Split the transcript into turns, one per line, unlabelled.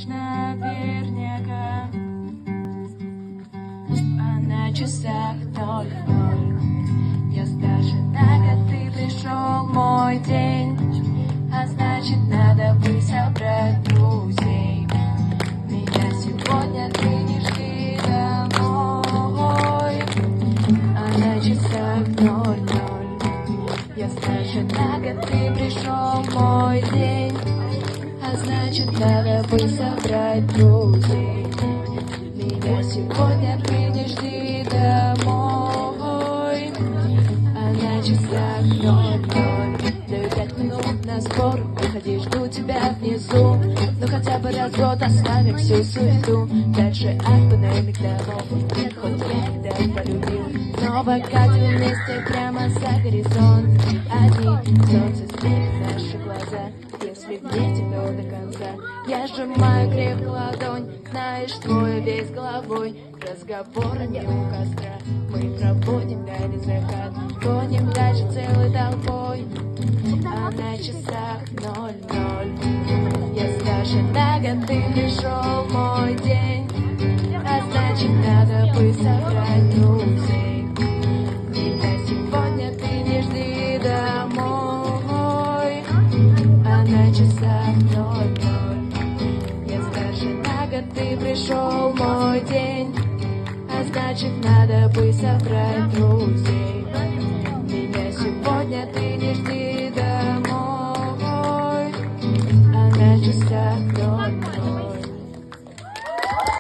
знаешь наверняка. А на часах 00. Я старше на год, ты пришел мой день. А значит, надо бы собрать друзей. Меня сегодня ты не жди домой. А на часах 00. Я старше на год, ты пришел мой день. А значит, надо бы собрать друзей. Меня сегодня ты не жди домой. А на часах 00. Даю 5 минут на сбор. Выходи, жду тебя внизу. Ну хотя бы развод, оставим всю суету. Дальше от панельных домов. Нет, хоть когда полюбил. Снова катим вместе прямо за горизонт. Одни солнце слепит наши глаза. Если вместе, то до конца. Я сжимаю крепко ладонь. Знаешь, твой весь головой. Разговорами у костра. Мы проводим дальний закат. Гоним дальше целой толпой. А на часах 00. Я старше на год, ты пришел мой день. А значит, надо бы собрать друзей. Меня сегодня ты не жди домой. А на часах 00. Я старше на год, ты пришел мой день. А значит, надо бы собрать друзей. Меня сегодня ты не жди